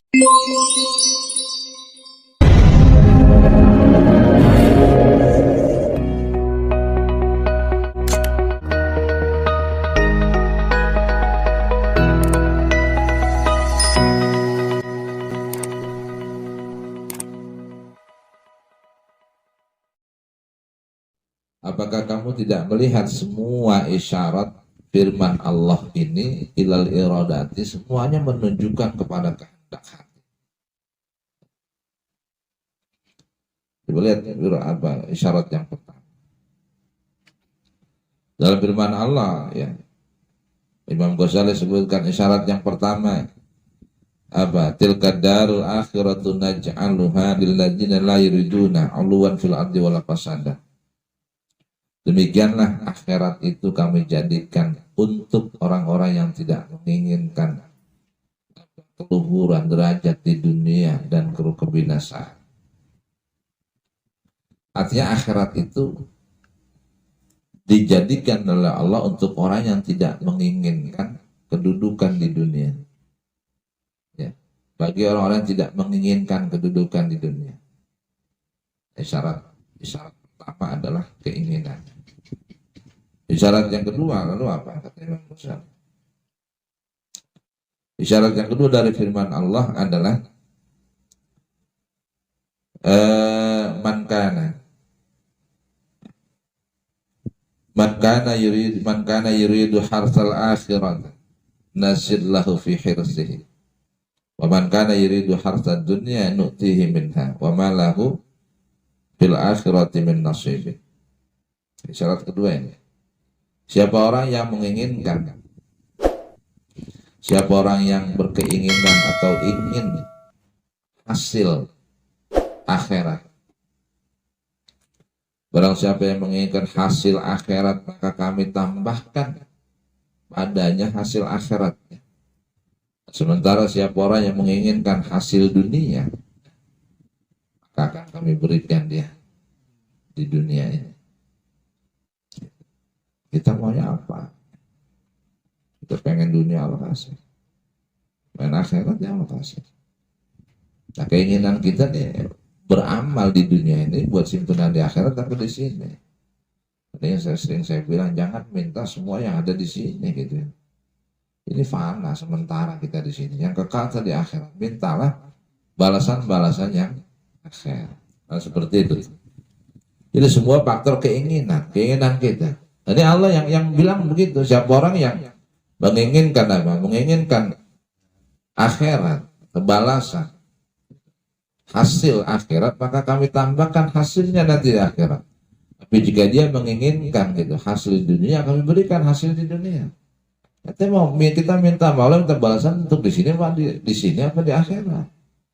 Apakah kamu tidak melihat semua isyarat firman Allah ini ilal iradati, semuanya menunjukkan kepada kehendak hati. Coba lihat apa isyarat yang pertama. Dalam firman Allah ya, Imam Ghazali sebutkan isyarat yang pertama apa? Tilka darul akhiratu naj'aluha lil ladzina la yuriduna 'uluwan fil ardi wala fasada. Demikianlah akhirat itu kami jadikan untuk orang-orang yang tidak menginginkan keluhuran derajat di dunia dan kebinasaan. Artinya akhirat itu dijadikan oleh Allah untuk orang yang tidak menginginkan kedudukan di dunia. Ya. Bagi orang-orang yang tidak menginginkan kedudukan di dunia. Isyarat pertama adalah keinginan. Isyarat yang kedua lalu apa? Kata Imam Ghazali. Isyarat yang kedua dari firman Allah adalah man kana yuridu harsal akhirat nasid lahu fi hirsihi wa man kana yuridu harsad dunya nu'tihi minha wa ma lahu fil akhirati min nasibin. Isyarat kedua ini. Siapa orang yang menginginkan, siapa orang yang berkeinginan atau ingin hasil akhirat, barang siapa yang menginginkan hasil akhirat, maka kami tambahkan padanya hasil akhiratnya. Sementara siapa orang yang menginginkan hasil dunia, maka akan kami berikan dia di dunia ini. Kita maunya apa? Kita pengen dunia, Allah kasih. Pengen akhirat, ya Allah kasih. Nah, keinginan kita nih beramal di dunia ini buat simpanan di akhirat, tapi di sini. Ini yang saya bilang, jangan minta semua yang ada di sini gitu. Ini fana sementara kita di sini. Yang kekal di akhirat, mintalah balasan-balasan yang akhirat. Nah, seperti itu. Jadi semua faktor keinginan kita. Jadi Allah yang bilang begitu. Siapa orang yang menginginkan apa? Menginginkan akhirat, balasan, hasil akhirat, maka kami tambahkan hasilnya nanti di akhirat. Tapi jika dia menginginkan gitu hasil di dunia, kami berikan hasil di dunia. Kita minta Allah minta balasan untuk di sini apa di sini apa di akhirat.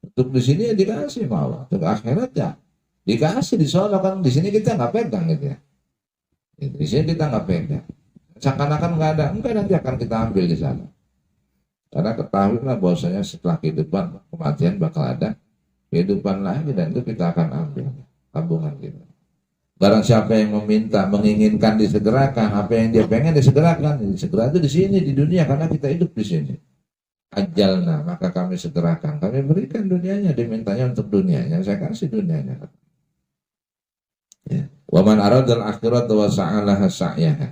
Untuk di sini ya dikasih Allah. Untuk akhirat ya dikasih di sana, kan di sini kita nggak pegang gitu ya. Di sini kita nggak pegang. Seakan-akan nggak ada, enggak, nanti akan kita ambil di sana. Karena ketahuilah bahwasanya setelah kehidupan kematian bakal ada kehidupan lagi, dan itu kita akan ambil tabungan kita. Barang siapa yang menginginkan disegerakan, apa yang dia pengen disegerakan, segera itu di sini di dunia, karena kita hidup di sini. Ajalna, maka kami segerakan, kami berikan dunianya, dimintanya untuk dunianya, saya kasih dunianya. Ya. Wa man aradal akhirat wa sa'alaha sa'yaha.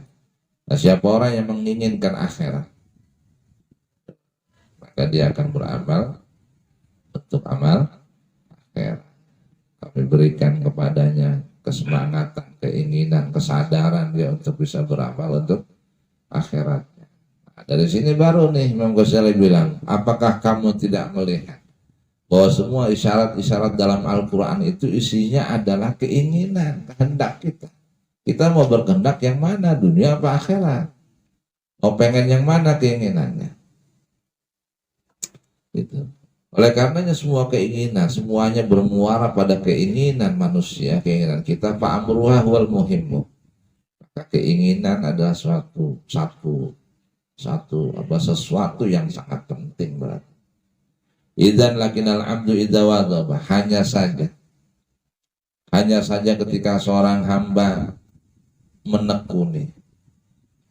Nah, siapa orang yang menginginkan akhirat, maka dia akan beramal untuk amal akhirat. Kami berikan kepadanya kesemangatan, keinginan, kesadaran dia untuk bisa beramal untuk akhiratnya. Nah, dari sini baru nih Imam Ghazali bilang, apakah kamu tidak melihat bahwa semua isyarat-isyarat dalam Al-Quran itu isinya adalah keinginan, kehendak kita. Kita mau berkehendak yang mana, dunia apa akhirat? Mau pengen yang mana keinginannya? Gitu. Oleh karenanya semua keinginan, semuanya bermuara pada keinginan manusia, keinginan kita. Fa'amruha wal muhimmu. Maka keinginan adalah sesuatu yang sangat penting berarti. Idzan lakinal abdu idza wadaba, hanya saja ketika seorang hamba menekuni,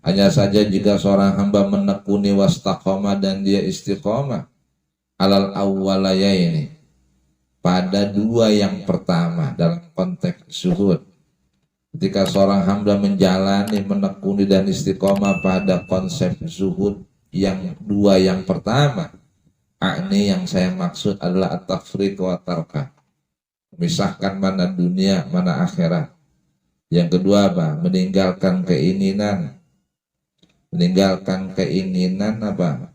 hanya saja jika seorang hamba menekuni wastaqoma dan dia istiqomah alal awwalaya ini, pada dua yang pertama dalam konteks zuhud. Ketika seorang hamba menjalani, menekuni dan istiqomah pada konsep zuhud yang dua yang pertama, ini yang saya maksud adalah at-tafriq wa tarka, memisahkan mana dunia mana akhirat. Yang kedua apa? Meninggalkan keinginan apa?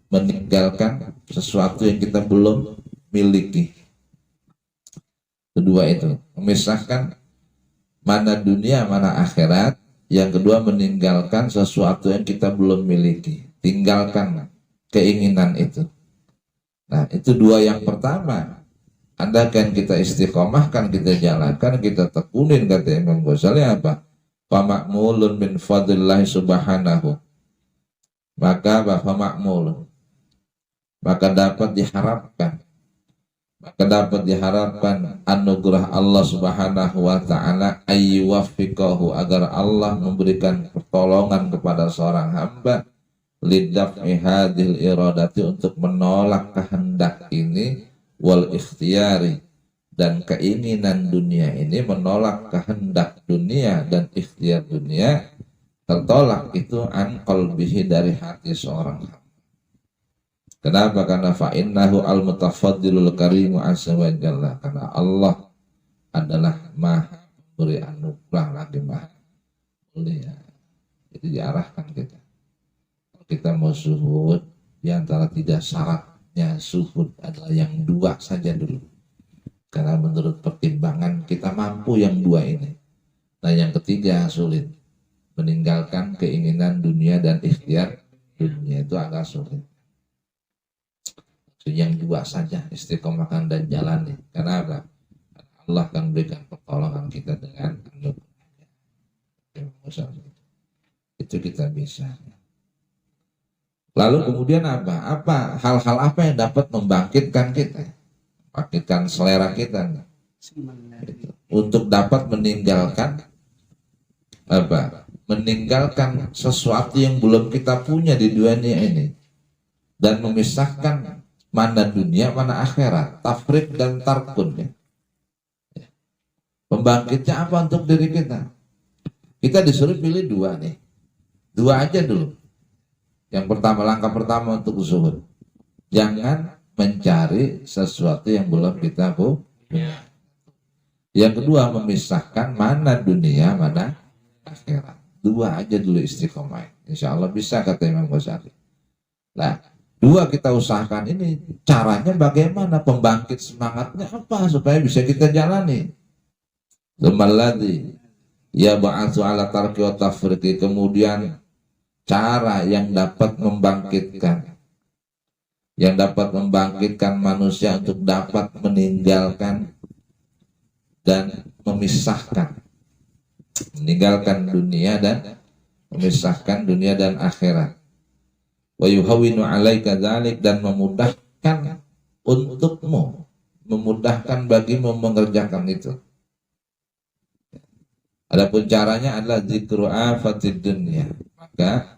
Meninggalkan sesuatu yang kita belum miliki. Kedua itu, memisahkan mana dunia, mana akhirat. Yang kedua, meninggalkan sesuatu yang kita belum miliki. Tinggalkan keinginan itu. Nah, itu dua yang pertama. Andaikan kita istiqomahkan, kita jalankan, kita tekunin, kata Imam Ghazali apa? Famakmulun min fadlillahi subhanahu. Maka famakmulun. Maka dapat diharapkan anugerah Allah Subhanahu wa taala ayyuwaffiqahu, agar Allah memberikan pertolongan kepada seorang hamba lidaf'i hadhil iradati, untuk menolak kehendak ini, wal ikhtiyari, dan keinginan dunia ini, menolak kehendak dunia dan ikhtiar dunia, tertolak itu an qalbihi, dari hati seorang hamba. Kenapa? Karena fa'innahu al-mutafaddilul karimu azza wa jalla, karena Allah adalah maha beri anugerah lagi maha mulia. Jadi diarahkan kita. Kalau kita mau zuhud, diantara tiga syaratnya zuhud adalah yang dua saja dulu. Karena menurut pertimbangan kita mampu yang dua ini. Nah yang ketiga sulit. Meninggalkan keinginan dunia dan ikhtiar dunia itu agak sulit. Yang dua saja istiqomahkan dan jalani. Kenapa? Allah akan berikan pertolongan kita dengan anugerahnya. Itu kita bisa. Lalu kemudian apa? Hal-hal apa yang dapat membangkitkan kita? Membangkitkan selera kita. Gitu. Untuk dapat meninggalkan meninggalkan sesuatu yang belum kita punya di dunia ini. Dan memisahkan mana dunia, mana akhirat, tafriq dan tarkun. Pembangkitnya apa untuk diri kita? Kita disuruh pilih dua nih. Dua aja dulu. Yang pertama, langkah pertama untuk zuhud. Jangan mencari sesuatu yang belum kita punya. Yang kedua, memisahkan mana dunia, mana akhirat. Dua aja dulu istiqomah. Insya Allah bisa, kata Imam Ghazali. Nah, dua kita usahakan ini, caranya bagaimana, pembangkit semangatnya apa supaya bisa kita jalani. Tsumalladzi ya ba'atsu ala tarki wa tafriqi, kemudian cara yang dapat membangkitkan manusia untuk dapat meninggalkan dan meninggalkan dunia dan memisahkan dunia dan akhirat. Wa yuhawwinu 'alaika dzalik, dan memudahkan untukmu, memudahkan bagimu mengerjakan itu. Adapun caranya adalah zikru afatid dunya, maka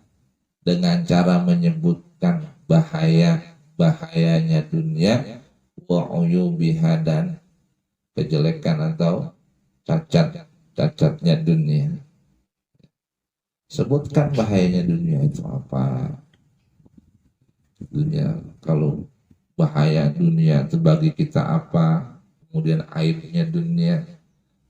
dengan cara menyebutkan bahayanya dunia, wa uyubiha, dan kejelekan atau cacatnya dunia. Sebutkan bahayanya dunia itu apa. Dunia, kalau bahaya dunia itu bagi kita apa, kemudian aibnya dunia,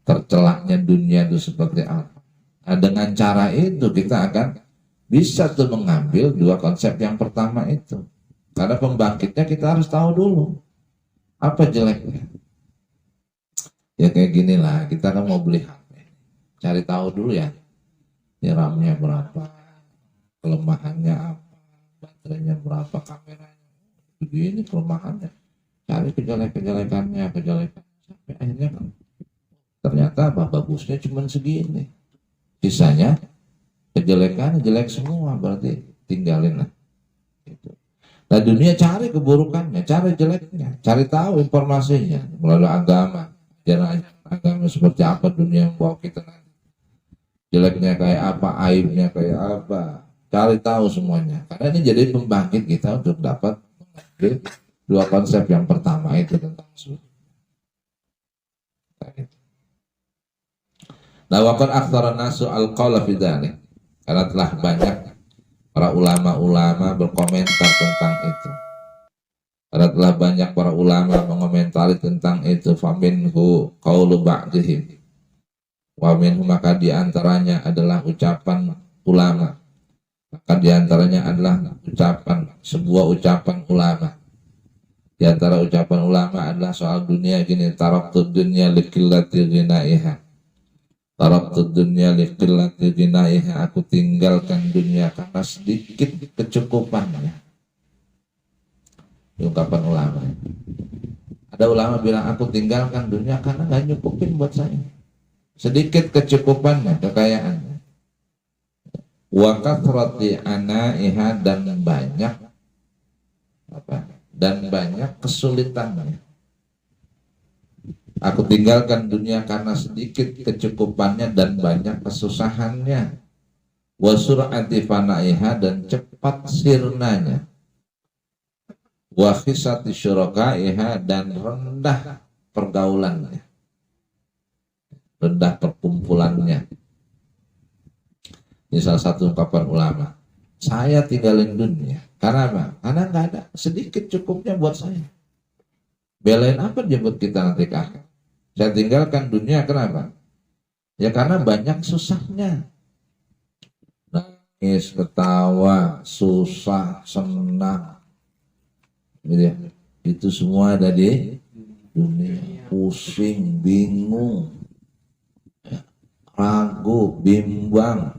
tercelaknya dunia itu seperti apa. Nah, dengan cara itu kita akan bisa tuh mengambil dua konsep yang pertama itu. Karena pembangkitnya kita harus tahu dulu apa jeleknya. Ya kayak gini lah, kita kan mau beli HP, cari tahu dulu ya, ini RAM-nya berapa, kelemahannya apa, baterainya berapa, kameranya begini, kelemahannya, cari kejelekannya sampai akhirnya kan ternyata bagusnya cuma segini, sisanya kejelekannya jelek semua, berarti tinggalin lah gitu. Nah dunia cari keburukannya, cari jeleknya, cari tahu informasinya melalui agama, ajaran agama seperti apa dunia yang bawa kita nanti, jeleknya kayak apa, aibnya kayak apa, cari tahu semuanya. Karena ini jadi pembangkit kita untuk dapat mengambil dua konsep. Yang pertama itu tentang surga. Nah, waqad aktsara nasu al-qaula fi dzalik. Karena telah banyak para ulama-ulama berkomentar tentang itu. Karena telah banyak para ulama mengomentari tentang itu. Faminhu qaulu ba'dihim. Wa minhu, maka diantaranya adalah ucapan ulama. Maka diantaranya adalah sebuah ucapan ulama. Di antara ucapan ulama adalah soal dunia gini, taraktud dunya liqillati ghinaiha. Taraktud dunya liqillati ghinaiha, aku tinggalkan dunia karena sedikit kecukupannya. Ini ungkapan ulama. Ada ulama bilang, aku tinggalkan dunia karena nggak nyukupin buat saya. Sedikit kecukupannya, kekayaannya. Wa kathrati anaiha, dan banyak kesulitannya. Aku tinggalkan dunia karena sedikit kecukupannya dan banyak kesusahannya. Wa sur'ati fanaiha, dan cepat sirnanya. Wa khisati syurakaiha, dan rendah pergaulannya, rendah perkumpulannya. Ini salah satu ungkapan ulama. Saya tinggalin dunia karena apa? Karena nggak ada, sedikit cukupnya buat saya. Belain apa dia buat kita nanti ke akhir? Saya tinggalkan dunia kenapa? Ya karena banyak susahnya. Nangis, ketawa, susah, senang, gitu ya. Itu semua ada di dunia. Pusing, bingung, ragu, bimbang,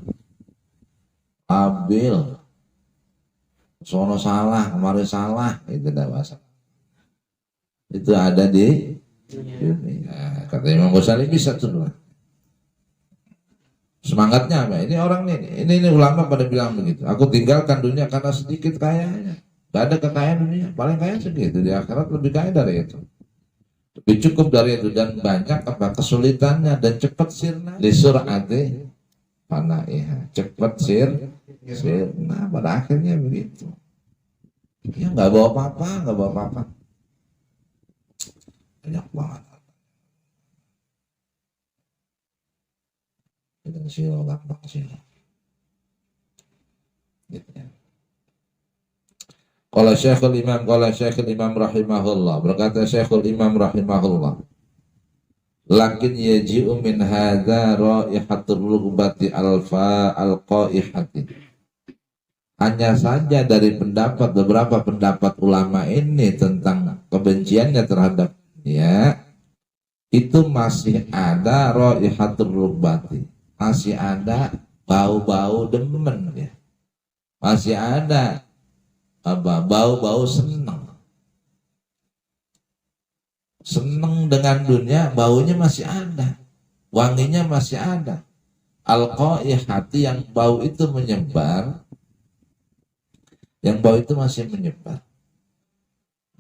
abil, sono salah, kemarin salah, itu tidak masalah. Itu ada di dunia. Kata Imam Ghazali bisa tuh. Semangatnya apa? Ini orang ini ulama pada bilang begitu. Aku tinggalkan dunia karena sedikit kayanya. Gak ada kekayaan dunia, paling kaya segitu. Di akhirat lebih kaya dari itu. Lebih cukup dari itu, dan banyak kesulitannya, dan cepat sirna. Lisur'ati fanaiha, cepat sirna. Pada akhirnya begitu. Ya nggak bawa apa-apa, banyak banget. Itu sih gampang sih. Gitu ya. Qala Syekhul Imam rahimahullah, berkata Syekhul Imam rahimahullah, lakin yaji'u min hadza raihatur rugbati al-qaihati. Hanya saja dari beberapa pendapat ulama ini tentang kebenciannya terhadap dunia, itu masih ada raihatur rugbati, masih ada bau-bau demen ya. Masih ada bau-bau seneng dengan dunia, baunya masih ada, wanginya masih ada. Al-qaihati, yang bau itu menyebar, masih menyebar.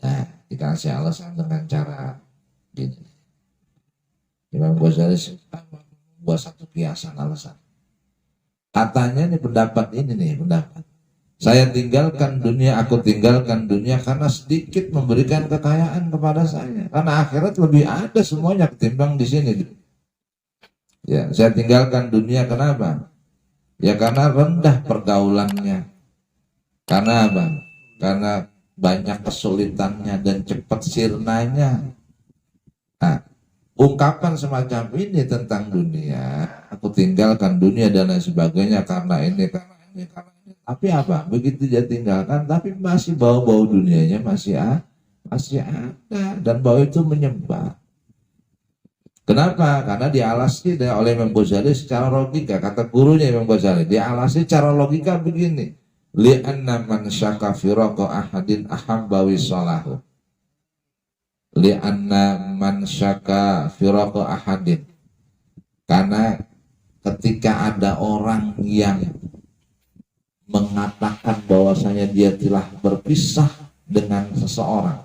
Nah, dikasih alasan dengan cara gini. Imam Ghazali buat satu kiasan alasan. Katanya nih pendapat. Saya tinggalkan dunia, aku tinggalkan dunia karena sedikit memberikan kekayaan kepada saya. Karena akhirat lebih ada semuanya ketimbang di sini. Ya, saya tinggalkan dunia kenapa? Ya karena rendah pergaulannya. Karena apa? Karena banyak kesulitannya dan cepat sirnanya. Nah, ungkapan semacam ini tentang dunia, aku tinggalkan dunia dan lain sebagainya karena ini. Tapi apa? Begitu dia tinggalkan, tapi masih bau-bau dunianya masih ada, dan bau itu menyebar. Kenapa? Karena dialasi oleh Imam Ghazali secara logika. Kata gurunya Imam Ghazali, dialasi secara logika begini. Li'anna man syaka firaqa ahadin ahabba wisalahu. Li'anna man syaka firaqa ahadin. Karena ketika ada orang yang mengatakan bahwasanya dia telah berpisah dengan seseorang.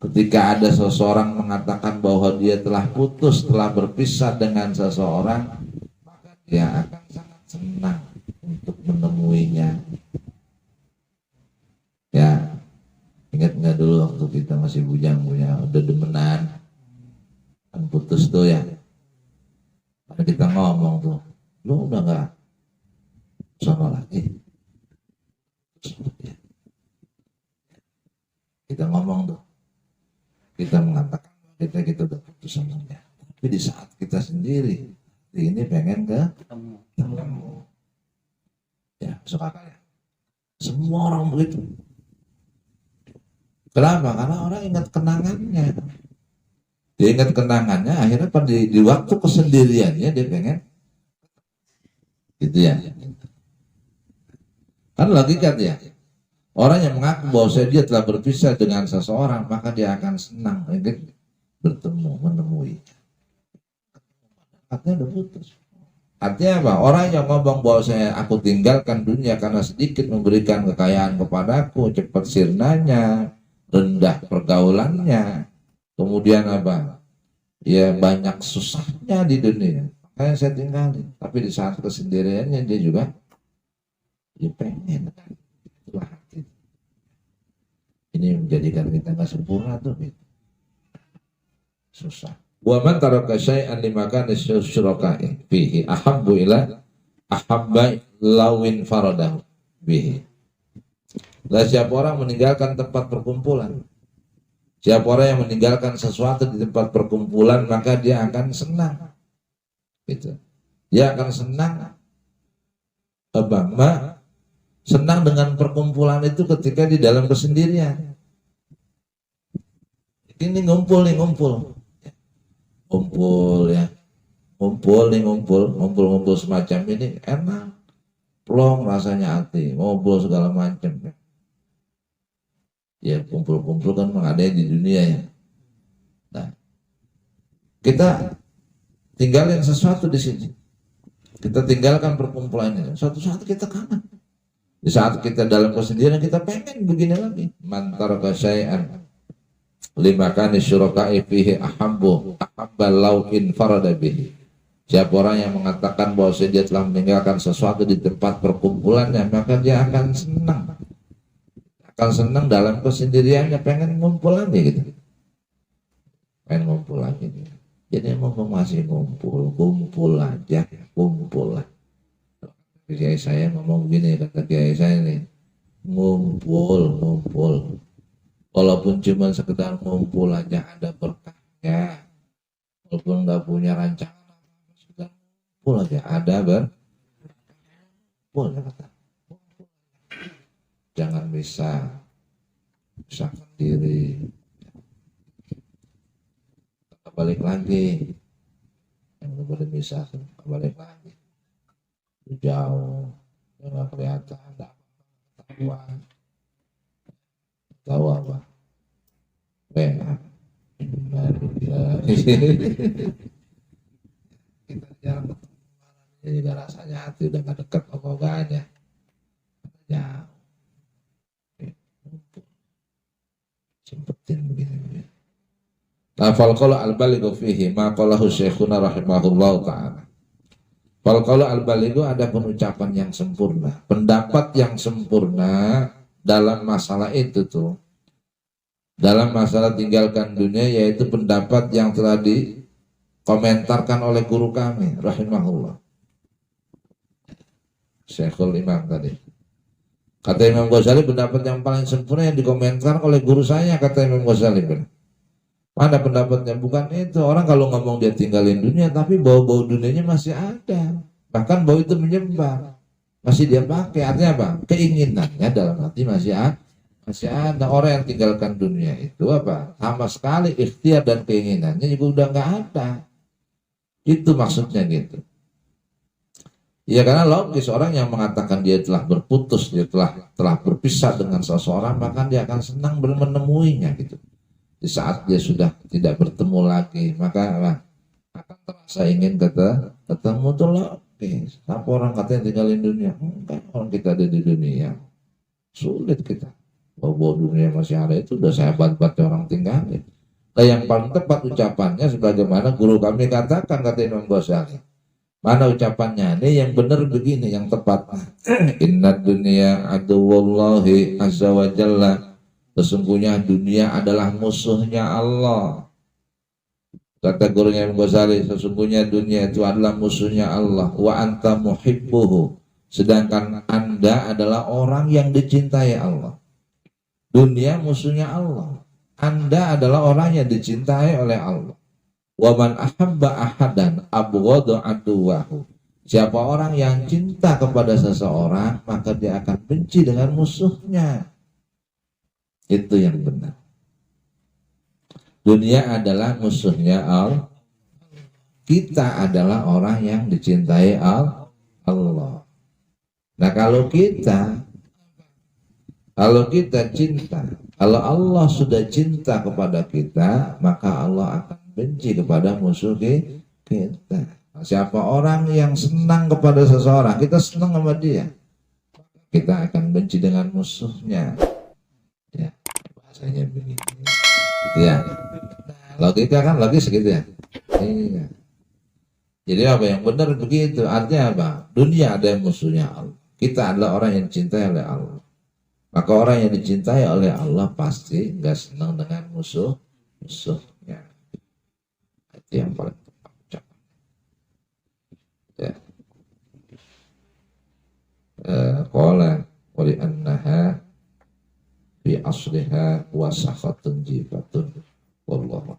Ketika ada seseorang mengatakan bahwa dia telah putus, telah berpisah dengan seseorang, maka dia akan sangat senang. menemuinya. Ya, ingat nggak dulu waktu kita masih bujang-bujang, udah demenan, kan putus tuh ya. Karena kita ngomong tuh, lu udah nggak sono lagi. Kita ngomong tuh, kita mengatakan kita udah putus sama dia. Tapi di saat kita sendiri, ini pengen ketemu. Ya, suka kali. Semua orang begitu. Kenapa? Karena orang ingat kenangannya. Dia ingat kenangannya, akhirnya pada di waktu kesendiriannya dia pengen gitu ya. Kan logika ya. Orang yang mengaku bahwa dia telah berpisah dengan seseorang, maka dia akan senang bertemu, menemui. Artinya udah putus. Artinya apa? Orang yang ngomong bahwa aku tinggalkan dunia karena sedikit memberikan kekayaan kepadaku, cepat sirnanya, rendah pergaulannya, kemudian apa? Ya banyak susahnya di dunia. Makanya saya tinggalin. Tapi di saat kesendiriannya dia juga dia pengen. Itulah hati. Ini menjadikan kita nggak sempurna tuh. Susah. Wa man taraka syai'an limakani syuraka'i fihi ahabbu ila ahabba lawin faradahu bihi. Dan siapa orang meninggalkan tempat perkumpulan, siapa orang yang meninggalkan sesuatu di tempat perkumpulan, maka dia akan senang. Gitu. Dia akan senang. Senang dengan perkumpulan itu ketika di dalam kesendirian. Ini ngumpul ya. Ngumpul semacam ini enak. Plong rasanya hati, ngobrol segala macam ya. Ya kumpul-kumpul kan memang ada di dunia ya. Nah, kita tinggalin sesuatu di sini. Kita tinggalkan perkumpulannya. Suatu saat kita kangen. Di saat kita dalam kesendirian kita pengen begini lagi. Man taraka syai'an limakani syuraka'i fihi ahabba law infarada bihi. Siapa orang yang mengatakan bahwa dia telah meninggalkan sesuatu di tempat perkumpulannya, maka dia akan senang. Akan senang dalam kesendiriannya, pengen ngumpul lagi gitu. Pengen ngumpul lagi. Jadi mumpung masih kumpul aja, kumpul lah. Kiai saya ngomong begini, kata kiai saya nih, ngumpul. Walaupun cuma sekedar ngumpul aja ada berkahnya. Walaupun nggak punya rancangan, sekedar ngumpul aja ada berkah. Kata. Jangan bisa sendiri. Balik lagi. Yang boleh bisa balik lagi. Jauh, nggak kelihatan, nggak ketahuan. Tahu apa? Kita jarang ketemu. Jadi rasanya hati udah nggak dekat omongannya. Jauh. Sempetin begini. Nah, falqaulu al-balighu fihi ma qalahu syekhuna rahimahullahu ta'ala. Falqaulu al-balighu ada ucapan yang sempurna, pendapat yang sempurna dalam masalah itu tuh. Dalam masalah tinggalkan dunia, yaitu pendapat yang telah dikomentarkan oleh guru kami rahimahullah. Syekhul Imam tadi. Kata Imam Ghazali, pendapat yang paling sempurna yang dikomentar oleh guru saya, kata Imam Ghazali. Mana pendapatnya? Bukan itu. Orang kalau ngomong dia tinggalin dunia, tapi bau-bau dunianya masih ada. Bahkan bau itu menyebar. Masih dia pakai. Artinya apa? Keinginannya dalam hati masih ada. Orang yang tinggalkan dunia itu apa? Sama sekali ikhtiar dan keinginannya juga udah nggak ada. Itu maksudnya gitu. Ya karena logis, orang yang mengatakan dia telah berputus, dia telah berpisah dengan seseorang, maka dia akan senang menemuinya gitu. Di saat dia sudah tidak bertemu lagi, maka akan terasa ingin ketemu tuh logis. Apa orang katanya tinggalin dunia? Enggak, orang kita ada di dunia. Sulit kita. Bahwa dunia masih ada itu udah saya bantu orang tinggalin. Nah yang paling tepat ucapannya sebagaimana guru kami katakan, kata Imam Ghazali. Mana ucapannya? Ini yang benar begini, yang tepat. Inna dunya aduwallahi azza wa jalla. Sesungguhnya dunia adalah musuhnya Allah. Kata gurunya Imam Ghazali, sesungguhnya dunia itu adalah musuhnya Allah. Wa anta muhibbuhu. Sedangkan Anda adalah orang yang dicintai Allah. Dunia musuhnya Allah. Anda adalah orang yang dicintai oleh Allah. Wa man ahabba ahadan abghadha aduwahu. Siapa orang yang cinta kepada seseorang, maka dia akan benci dengan musuhnya. Itu yang benar. Dunia adalah musuhnya Allah. Kita adalah orang yang dicintai Allah. Nah, kalau kita cinta, kalau Allah sudah cinta kepada kita, maka Allah akan benci kepada musuh kita. Siapa orang yang senang kepada seseorang, kita senang sama dia, kita akan benci dengan musuhnya. Ya, bahasanya begini. Ya, nah, logika kan logis gitu ya. Iya. Jadi apa yang benar begitu? Artinya apa? Dunia ada yang musuhnya Allah. Kita adalah orang yang dicintai oleh Allah. Maka orang yang dicintai oleh Allah pasti nggak senang dengan musuhnya. Itu yang paling tepat. Ya. Qala wa li annaha fi asliha wa sakhatun jifatun wallahu